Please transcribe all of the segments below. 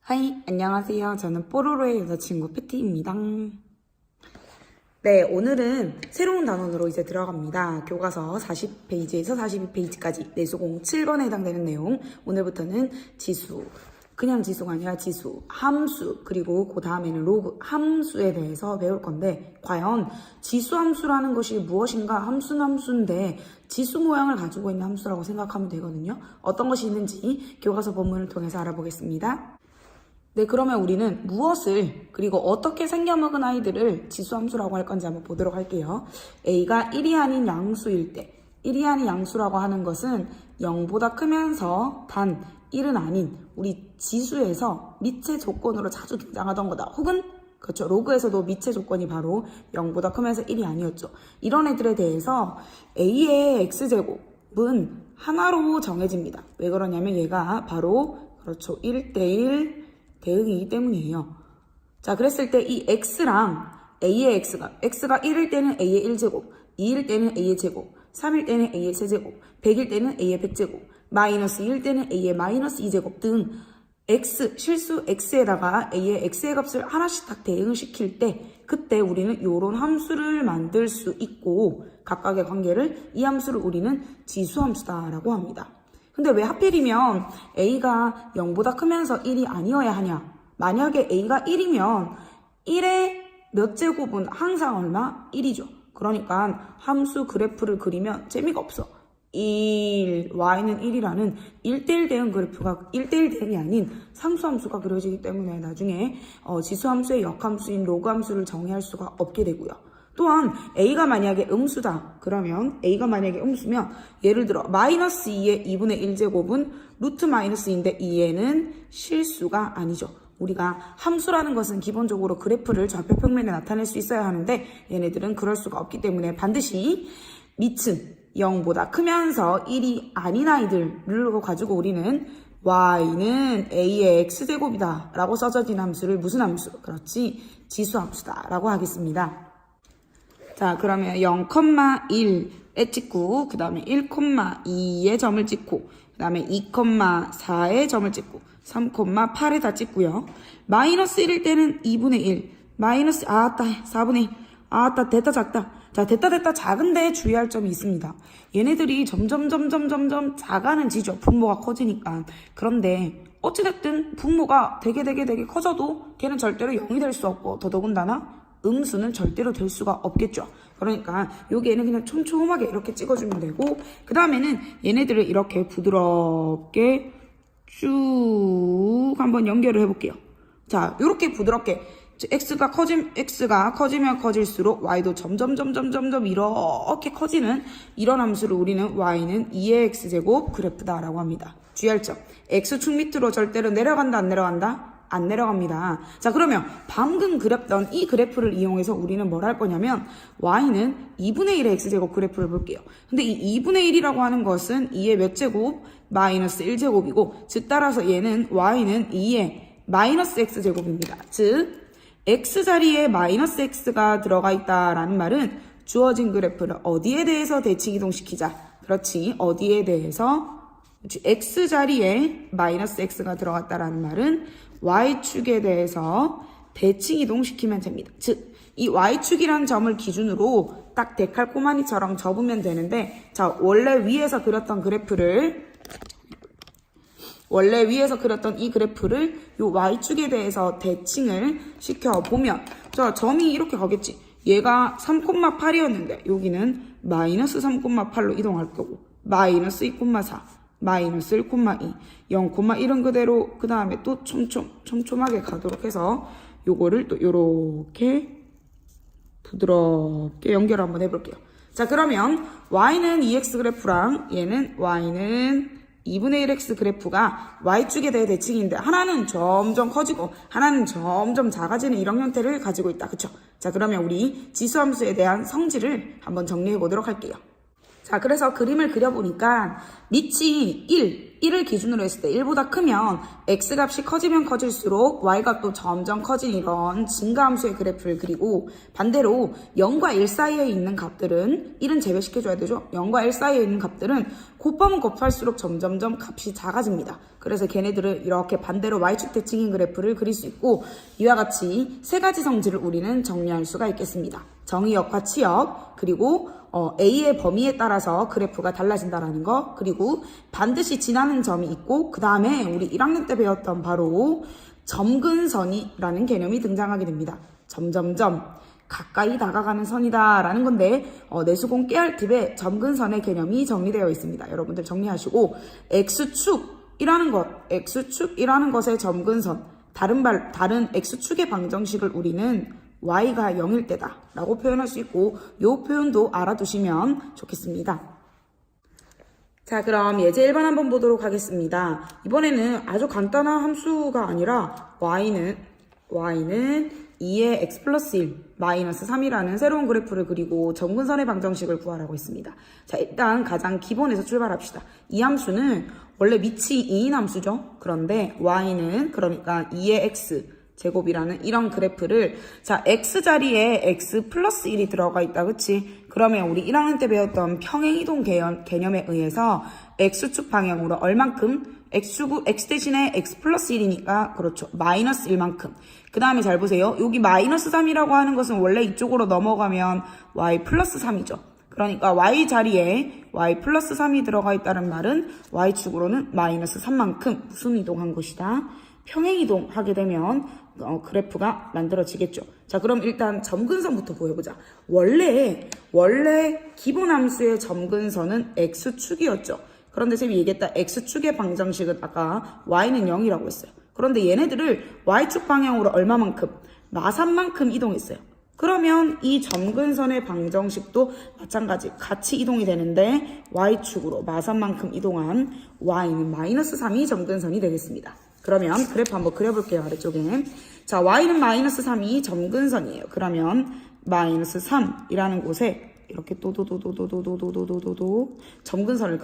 하이, 안녕하세요. 저는 뽀로로의 여자친구 패티입니다. 네, 오늘은 새로운 단원으로 이제 들어갑니다. 교과서 40페이지에서 42페이지까지 내수공 7번에 해당되는 내용. 오늘부터는 지수, 그냥 지수가 아니라 지수, 함수, 그리고 그 다음에는 로그, 함수에 대해서 배울 건데, 과연 지수 함수라는 것이 무엇인가? 함수는 함수인데 지수 모양을 가지고 있는 함수라고 생각하면 되거든요. 어떤 것이 있는지 교과서 본문을 통해서 알아보겠습니다. 네, 그러면 우리는 무엇을 그리고 어떻게 생겨먹은 아이들을 지수함수라고 할 건지 한번 보도록 할게요. A가 1이 아닌 양수일 때 1이 아닌 양수라고 하는 것은 0보다 크면서 단 1은 아닌 우리 지수에서 미체 조건으로 자주 등장하던 거다. 혹은 그렇죠. 로그에서도 미체 조건이 바로 0보다 크면서 1이 아니었죠. 이런 애들에 대해서 A의 X제곱은 하나로 정해집니다. 왜 그러냐면 얘가 바로 그렇죠. 1대1 대응이기 때문이에요. 자, 그랬을 때 이 x랑 a의 x가 1일 때는 a의 1제곱, 2일 때는 a의 제곱, 3일 때는 a의 세제곱, 100일 때는 a의 100제곱, 마이너스 2일 때는 a의 마이너스 2제곱 등 실수 x에다가 a의 x의 값을 하나씩 딱 대응을 시킬 때 그때 우리는 이런 함수를 만들 수 있고 각각의 관계를 이 함수를 우리는 지수함수다라고 합니다. 근데 왜 하필이면 A가 0보다 크면서 1이 아니어야 하냐? 만약에 A가 1이면 1의 몇 제곱은 항상 얼마? 1이죠. 그러니까 함수 그래프를 그리면 재미가 없어. y는 1이라는 1대1 대응 그래프가 1대1 대응이 아닌 상수함수가 그려지기 때문에 나중에 지수함수의 역함수인 로그함수를 정의할 수가 없게 되고요. 또한 A가 만약에 음수다. 그러면 A가 만약에 음수면 예를 들어 마이너스 2의 2분의 1제곱은 루트 마이너스인데 2에는 실수가 아니죠. 우리가 함수라는 것은 기본적으로 그래프를 좌표평면에 나타낼 수 있어야 하는데 얘네들은 그럴 수가 없기 때문에 반드시 밑은 0보다 크면서 1이 아닌 아이들을 가지고 우리는 y는 a의 x제곱이다 라고 써져진 함수를 무슨 함수? 그렇지, 지수함수다 라고 하겠습니다. 자, 그러면 0,1에 찍고 그 다음에 1,2에 점을 찍고 그 다음에 2,4에 점을 찍고 3,8에다 찍고요. 마이너스 1일 때는 2분의 1 마이너스 4분의 1 됐다 작다. 자, 됐다 작은데 주의할 점이 있습니다. 얘네들이 점점 작아는 지죠. 분모가 커지니까. 그런데 어찌됐든 분모가 되게 커져도 걔는 절대로 0이 될 수 없고 더더군다나 음수는 절대로 될 수가 없겠죠. 그러니까 여기에는 그냥 촘촘하게 이렇게 찍어주면 되고 그 다음에는 얘네들을 이렇게 부드럽게 쭉 한번 연결을 해볼게요. 자, 이렇게 부드럽게 x가 커지면 커질수록 y도 점점 이렇게 커지는 이런 함수를 우리는 y는 2의 x제곱 그래프다라고 합니다. 주의할 점. x축 밑으로 절대로 내려간다 안 내려간다? 안 내려갑니다. 자, 그러면 방금 그렸던 이 그래프를 이용해서 우리는 뭘 할 거냐면 y는 2분의 1의 x제곱 그래프를 볼게요. 근데 이 2분의 1이라고 하는 것은 2의 몇 제곱? 마이너스 1제곱이고 즉 따라서 얘는 y는 2의 마이너스 x제곱입니다. 즉 x자리에 마이너스 x가 들어가 있다라는 말은 주어진 그래프를 어디에 대해서 대칭 이동시키자. 그렇지, 어디에 대해서 x자리에 마이너스 x가 들어갔다라는 말은 y축에 대해서 대칭 이동시키면 됩니다. 즉, 이 y축이라는 점을 기준으로 딱 데칼코마니처럼 접으면 되는데, 자, 원래 위에서 그렸던 이 그래프를 요 y축에 대해서 대칭을 시켜보면, 자, 점이 이렇게 가겠지. 얘가 3,8이었는데, 여기는 마이너스 3,8로 이동할 거고, 마이너스 2,4. 마이너스 1,2, 0,1은 그대로 그 다음에 또 촘촘하게 가도록 해서 요거를 또 요렇게 부드럽게 연결 한번 해볼게요. 자, 그러면 y는 2x 그래프랑 얘는 y는 2분의 1x 그래프가 y축에 대해 대칭인데 하나는 점점 커지고 하나는 점점 작아지는 이런 형태를 가지고 있다. 그쵸? 자, 그러면 우리 지수함수에 대한 성질을 한번 정리해 보도록 할게요. 자, 그래서 그림을 그려보니까 밑이 1을 기준으로 했을 때 1보다 크면 x값이 커지면 커질수록 y값도 점점 커진 이런 증가함수의 그래프를 그리고 반대로 0과 1 사이에 있는 값들은 1은 제외시켜줘야 되죠. 0과 1 사이에 있는 값들은 곱하면 곱할수록 점점점 값이 작아집니다. 그래서 걔네들을 이렇게 반대로 y축 대칭인 그래프를 그릴 수 있고 이와 같이 세 가지 성질을 우리는 정리할 수가 있겠습니다. 정의역과 치역, 그리고 A의 범위에 따라서 그래프가 달라진다라는 거, 그리고 반드시 지나는 점이 있고 그 다음에 우리 1학년 때 배웠던 바로 점근선이라는 개념이 등장하게 됩니다. 점점점 가까이 다가가는 선이다 라는 건데 내수공 깨알팁에 점근선의 개념이 정리되어 있습니다. 여러분들 정리하시고 X축이라는 것의 점근선, 다른 X축의 방정식을 우리는 y가 0일 때다 라고 표현할 수 있고 이 표현도 알아두시면 좋겠습니다. 자, 그럼 예제 1번 한번 보도록 하겠습니다. 이번에는 아주 간단한 함수가 아니라 y는 2의 x 플러스 1 마이너스 3이라는 새로운 그래프를 그리고 점근선의 방정식을 구하라고 했습니다. 자, 일단 가장 기본에서 출발합시다. 이 함수는 원래 밑이 2인 함수죠. 그런데 y는 그러니까 2의 x 제곱이라는 이런 그래프를 자 x자리에 x 플러스 1이 들어가 있다. 그치? 그러면 우리 1학년 때 배웠던 평행이동 개념에 의해서 x축 방향으로 얼만큼? x 대신에 x 플러스 1이니까 그렇죠. 마이너스 1만큼. 그 다음에 잘 보세요. 여기 마이너스 3이라고 하는 것은 원래 이쪽으로 넘어가면 y 플러스 3이죠. 그러니까 y 자리에 y 플러스 3이 들어가 있다는 말은 y축으로는 마이너스 3만큼 무슨 이동한 것이다? 평행이동 하게 되면 그래프가 만들어지겠죠. 자, 그럼 일단 점근선부터 보여보자. 원래 기본 함수의 점근선은 x축이었죠. 그런데 쌤이 얘기했다. x축의 방정식은 아까 y는 0이라고 했어요. 그런데 얘네들을 y축 방향으로 얼마만큼? 마산만큼 이동했어요. 그러면 이 점근선의 방정식도 마찬가지 같이 이동이 되는데 y축으로 마산만큼 이동한 y는 마이너스 3이 점근선이 되겠습니다. 그러면 그래프 한번 그려볼게요. 아래쪽에. 자, y는 마이너스 3이 점근선이에요. 그러면 마이너스 3이라는 곳에 이렇게 도도도도도도도도도도 점근선을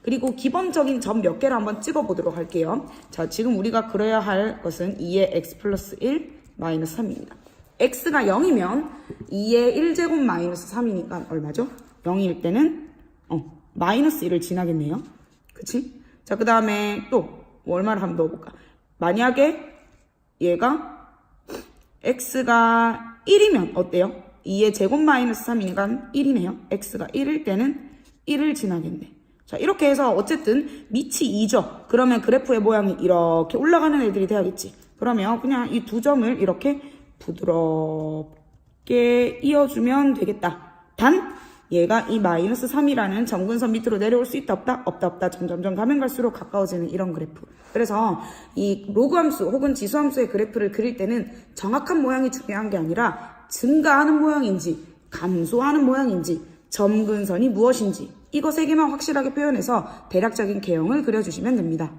그리고 기본적인 점 몇 개를 한번 찍어보도록 할게요. 자, 지금 우리가 그려야 할 것은 2의 x 플러스 1 마이너스 3입니다. x가 0이면 2의 1제곱 마이너스 3이니까 얼마죠? 0일 때는 마이너스 1을 지나겠네요. 그치? 자, 그 다음에 또 얼마를 한번 넣어볼까? 만약에 얘가 x가 1이면 어때요? 2의 제곱 마이너스 3이니까 1이네요. x가 1일 때는 1을 지나겠네. 자, 이렇게 해서 어쨌든 밑이 2죠. 그러면 그래프의 모양이 이렇게 올라가는 애들이 돼야겠지. 그러면 그냥 이 두 점을 이렇게 부드럽게 이어주면 되겠다. 단 얘가 이 마이너스 3이라는 점근선 밑으로 내려올 수 있다 없다? 없다 점점점 가면 갈수록 가까워지는 이런 그래프. 그래서 이 로그 함수 혹은 지수 함수의 그래프를 그릴 때는 정확한 모양이 중요한 게 아니라 증가하는 모양인지 감소하는 모양인지 점근선이 무엇인지 이거 세 개만 확실하게 표현해서 대략적인 개형을 그려주시면 됩니다.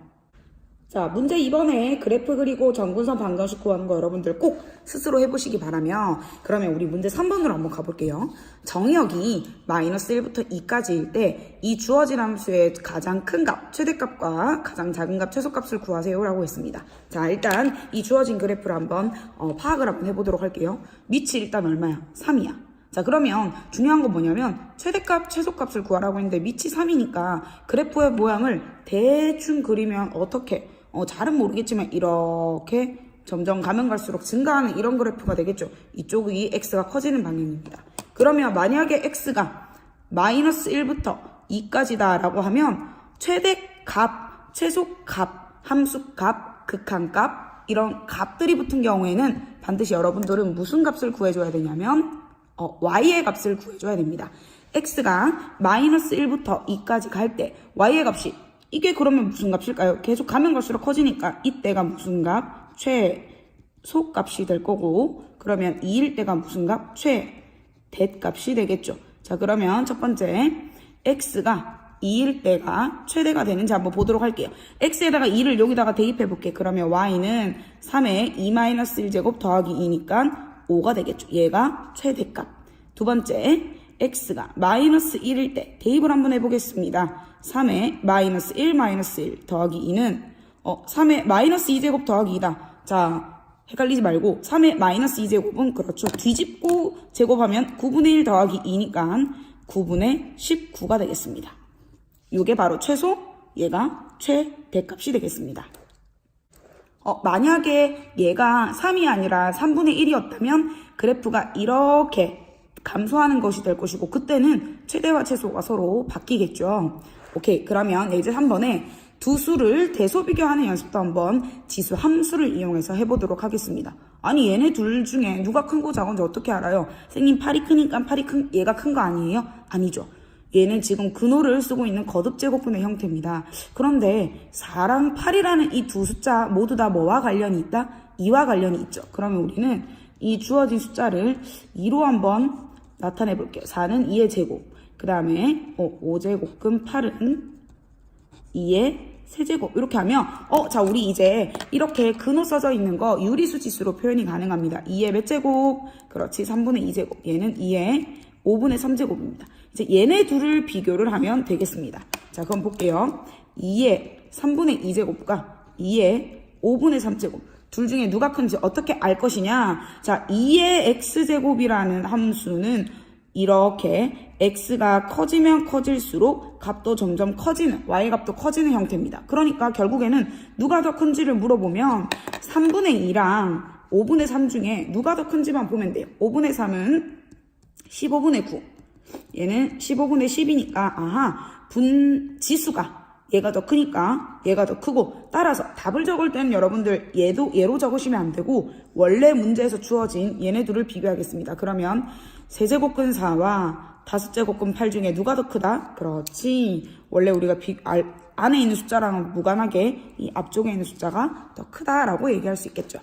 자, 문제 2번에 그래프 그리고 점근선 방정식 구하는 거 여러분들 꼭 스스로 해보시기 바라며 그러면 우리 문제 3번으로 한번 가볼게요. 정의역이 마이너스 1부터 2까지일 때 이 주어진 함수의 가장 큰 값, 최대값과 가장 작은 값, 최소값을 구하세요 라고 했습니다. 자, 일단 이 주어진 그래프를 한번 파악을 한번 해보도록 할게요. 밑이 일단 얼마야? 3이야. 자, 그러면 중요한 건 뭐냐면 최대값, 최소값을 구하라고 했는데 밑이 3이니까 그래프의 모양을 대충 그리면 어떻게? 잘은 모르겠지만 이렇게 점점 가면 갈수록 증가하는 이런 그래프가 되겠죠. 이쪽이 x가 커지는 방향입니다. 그러면 만약에 x가 마이너스 1부터 2까지다 라고 하면 최대값, 최소값, 함수값, 극한값 이런 값들이 붙은 경우에는 반드시 여러분들은 무슨 값을 구해줘야 되냐면 y의 값을 구해줘야 됩니다. x가 마이너스 1부터 2까지 갈 때 y의 값이 이게 그러면 무슨 값일까요? 계속 가면 갈수록 커지니까 이때가 무슨 값? 최소값이 될 거고 그러면 2일 때가 무슨 값? 최대값이 되겠죠. 자, 그러면 첫 번째 x가 2일 때가 최대가 되는지 한번 보도록 할게요. x에다가 2를 여기다가 대입해 볼게. 그러면 y는 3에 2-1제곱 더하기 2니까 5가 되겠죠. 얘가 최대값. 두 번째 x가 마이너스 1일 때 대입을 한번 해보겠습니다. 3에 마이너스 1 마이너스 1 더하기 2는 3에 마이너스 2제곱 더하기 2다. 자, 헷갈리지 말고 3의 마이너스 2제곱은 그렇죠. 뒤집고 제곱하면 9분의 1 더하기 2니까 9분의 19가 되겠습니다. 이게 바로 최소, 얘가 최대값이 되겠습니다. 만약에 얘가 3이 아니라 3분의 1이었다면 그래프가 이렇게 감소하는 것이 될 것이고 그때는 최대와 최소가 서로 바뀌겠죠. 오케이, 그러면 이제 3번에 두 수를 대소 비교하는 연습도 한번 지수 함수를 이용해서 해보도록 하겠습니다. 아니 얘네 둘 중에 누가 큰거 작은지 어떻게 알아요? 선생님 팔이 크니까 얘가 큰 거 아니에요? 아니죠. 얘는 지금 근호를 쓰고 있는 거듭제곱분의 형태입니다. 그런데 4랑 8이라는 이 두 숫자 모두 다 뭐와 관련이 있다? 2와 관련이 있죠. 그러면 우리는 이 주어진 숫자를 2로 한번 나타내 볼게요. 4는 2의 제곱, 그 다음에 5제곱근 8은 2의 세제곱. 이렇게 하면 자 우리 이제 이렇게 근호 써져 있는 거 유리수 지수로 표현이 가능합니다. 2의 몇 제곱? 그렇지, 3분의 2제곱. 얘는 2의 5분의 3제곱입니다. 이제 얘네 둘을 비교를 하면 되겠습니다. 자, 그럼 볼게요. 2의 3분의 2제곱과 2의 5분의 3제곱. 둘 중에 누가 큰지 어떻게 알 것이냐? 자, 2의 x제곱이라는 함수는 이렇게 x가 커지면 커질수록 값도 점점 커지는, y값도 커지는 형태입니다. 그러니까 결국에는 누가 더 큰지를 물어보면 3분의 2랑 5분의 3 중에 누가 더 큰지만 보면 돼요. 5분의 3은 15분의 9. 얘는 15분의 10이니까 아하, 지수가 얘가 더 크니까 얘가 더 크고, 따라서 답을 적을 때는 여러분들 얘로 적으시면 안 되고 원래 문제에서 주어진 얘네들을 비교하겠습니다. 그러면 세제곱근 4와 5제곱근 8 중에 누가 더 크다? 그렇지, 원래 우리가 안에 있는 숫자랑 무관하게 이 앞쪽에 있는 숫자가 더 크다라고 얘기할 수 있겠죠.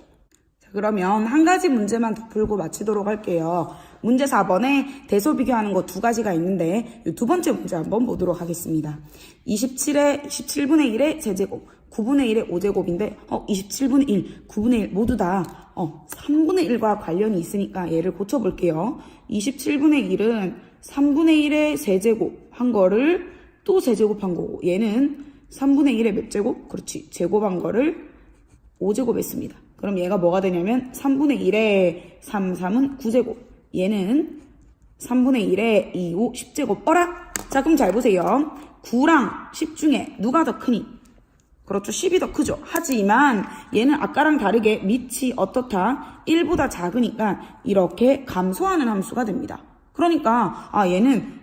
자, 그러면 한 가지 문제만 더 풀고 마치도록 할게요. 문제 4번에 대소 비교하는 거 두 가지가 있는데 이 두 번째 문제 한번 보도록 하겠습니다. 27분의 1의 세제곱, 9분의 1의 5제곱인데 27분의 1, 9분의 1 모두 다 3분의 1과 관련이 있으니까 얘를 고쳐볼게요. 27분의 1은 3분의 1의 세제곱 한 거를 또 세제곱한 거고, 얘는 3분의 1의 몇 제곱? 그렇지, 제곱한 거를 5제곱 했습니다. 그럼 얘가 뭐가 되냐면 3분의 1의 3, 3은 9제곱, 얘는 3분의 1의 2, 5, 10제곱. 자, 그럼 잘 보세요. 9랑 10 중에 누가 더 크니? 그렇죠, 10이 더 크죠. 하지만 얘는 아까랑 다르게 밑이 어떻다? 1보다 작으니까 이렇게 감소하는 함수가 됩니다. 그러니까 얘는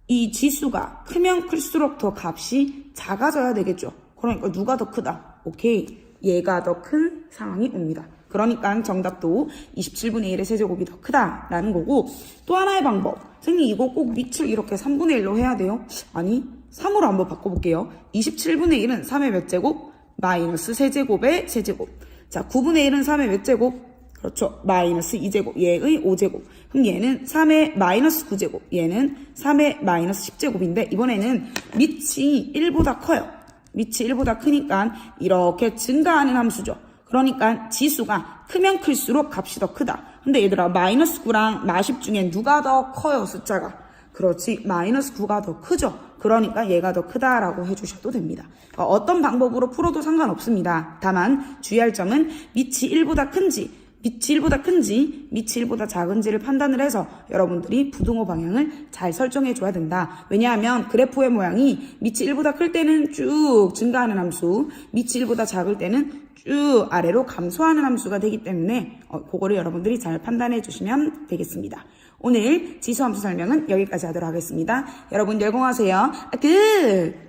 이 지수가 크면 클수록 더 값이 작아져야 되겠죠. 그러니까 누가 더 크다? 오케이, 얘가 더 큰 상황이 옵니다. 그러니까 정답도 27분의 1의 세제곱이 더 크다라는 거고, 또 하나의 방법. 선생님 이거 꼭 밑을 이렇게 3분의 1로 해야 돼요? 아니, 3으로 한번 바꿔볼게요. 27분의 1은 3의 몇 제곱? 마이너스 세제곱의 세제곱. 자, 9분의 1은 3의 몇 제곱? 그렇죠, 마이너스 2제곱. 얘의 5제곱. 그럼 얘는 3의 마이너스 9제곱. 얘는 3의 마이너스 10제곱인데 이번에는 밑이 1보다 커요. 밑이 1보다 크니까 이렇게 증가하는 함수죠. 그러니까 지수가 크면 클수록 값이 더 크다. 근데 얘들아, 마이너스 9랑 마10 중에 누가 더 커요, 숫자가? 그렇지, 마이너스 9가 더 크죠. 그러니까 얘가 더 크다라고 해주셔도 됩니다. 어떤 방법으로 풀어도 상관없습니다. 다만 주의할 점은 밑이 1보다 큰지, 밑이 1보다 작은지를 판단을 해서 여러분들이 부등호 방향을 잘 설정해 줘야 된다. 왜냐하면 그래프의 모양이 밑이 1보다 클 때는 쭉 증가하는 함수, 밑이 1보다 작을 때는 쭉 아래로 감소하는 함수가 되기 때문에 그거를 여러분들이 잘 판단해 주시면 되겠습니다. 오늘 지수함수 설명은 여기까지 하도록 하겠습니다. 여러분 열공하세요. 끝!